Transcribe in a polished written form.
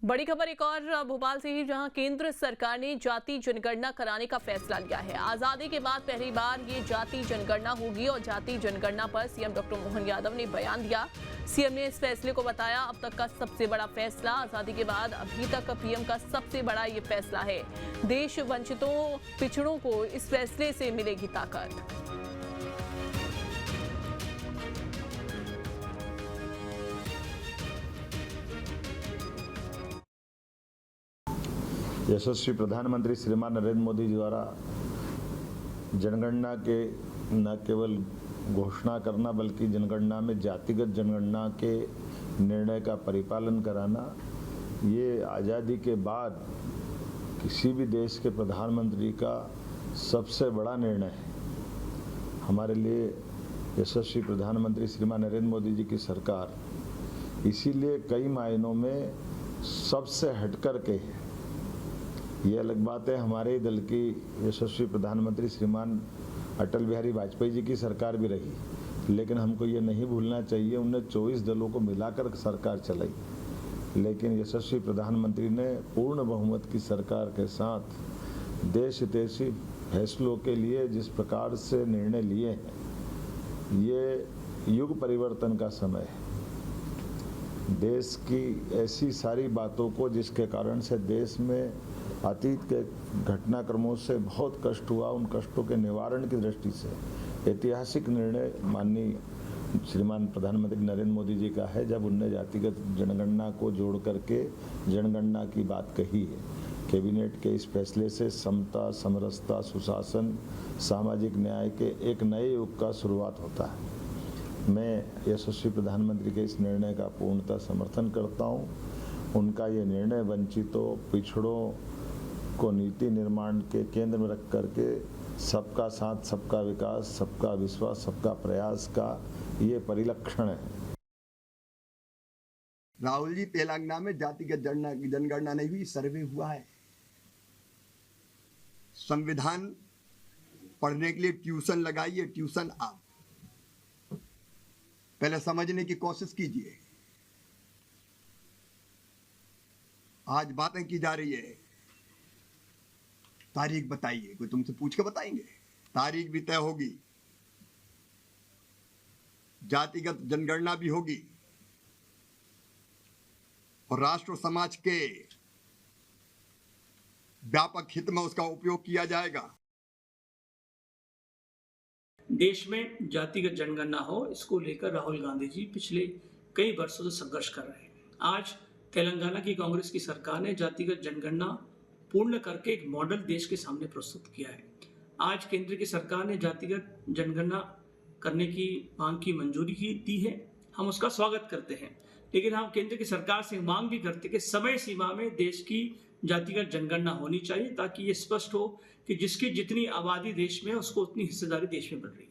बड़ी खबर एक और भोपाल से ही, जहां केंद्र सरकार ने जाति जनगणना कराने का फैसला लिया है। आजादी के बाद पहली बार ये जाति जनगणना होगी और जाति जनगणना पर सीएम डॉक्टर मोहन यादव ने बयान दिया। सीएम ने इस फैसले को बताया अब तक का सबसे बड़ा फैसला। आजादी के बाद अभी तक पीएम का सबसे बड़ा ये फैसला है। देश वंचितों पिछड़ों को इस फैसले से मिलेगी ताकत। यशस्वी प्रधानमंत्री श्रीमान नरेंद्र मोदी जी द्वारा जनगणना के न केवल घोषणा करना बल्कि जनगणना में जातिगत जनगणना के निर्णय का परिपालन कराना, ये आज़ादी के बाद किसी भी देश के प्रधानमंत्री का सबसे बड़ा निर्णय है। हमारे लिए यशस्वी प्रधानमंत्री श्रीमान नरेंद्र मोदी जी की सरकार इसीलिए कई मायनों में सबसे हटकर के है। ये अलग बात है, हमारे दल की यशस्वी प्रधानमंत्री श्रीमान अटल बिहारी वाजपेयी जी की सरकार भी रही, लेकिन हमको ये नहीं भूलना चाहिए उन्हें 24 दलों को मिलाकर सरकार चलाई, लेकिन यशस्वी प्रधानमंत्री ने पूर्ण बहुमत की सरकार के साथ देश हितैषी फैसलों के लिए जिस प्रकार से निर्णय लिए हैं, ये युग परिवर्तन का समय है। देश की ऐसी सारी बातों को जिसके कारण से देश में अतीत के घटनाक्रमों से बहुत कष्ट हुआ, उन कष्टों के निवारण की दृष्टि से ऐतिहासिक निर्णय माननीय श्रीमान प्रधानमंत्री नरेंद्र मोदी जी का है, जब उनने जातिगत जनगणना को जोड़ करके जनगणना की बात कही है। कैबिनेट के इस फैसले से समता, समरसता, सुशासन, सामाजिक न्याय के एक नए युग का शुरुआत होता है। मैं यशस्वी प्रधानमंत्री के इस निर्णय का पूर्णतः समर्थन करता हूं। उनका ये निर्णय वंचितों, पिछड़ों को नीति निर्माण के केंद्र में रख करके सबका साथ, सबका विकास, सबका विश्वास, सबका प्रयास का ये परिलक्षण है। राहुल जी, तेलंगाना में जातिगत जनगणना नहीं हुई, सर्वे हुआ है। संविधान पढ़ने के लिए ट्यूशन लगाइए, ट्यूशन आप पहले समझने की कोशिश कीजिए। आज बातें की जा रही है, तारीख बताइए, कोई तुमसे पूछ के बताएंगे? तारीख भी तय होगी, जातिगत जनगणना भी होगी और राष्ट्र और समाज के व्यापक हित में उसका उपयोग किया जाएगा। देश में जातिगत जनगणना हो, इसको लेकर राहुल गांधी जी पिछले कई वर्षों से संघर्ष कर रहे हैं। आज तेलंगाना की कांग्रेस की सरकार ने जातिगत जनगणना पूर्ण करके एक मॉडल देश के सामने प्रस्तुत किया है। आज केंद्र की सरकार ने जातिगत जनगणना करने की मांग की मंजूरी दी है, हम उसका स्वागत करते हैं, लेकिन हम केंद्र की सरकार से मांग भी करते हैं कि समय सीमा में देश की जातिगत जनगणना होनी चाहिए, ताकि ये स्पष्ट हो कि जिसकी जितनी आबादी देश में है उसको उतनी हिस्सेदारी देश में बढ़ रही है।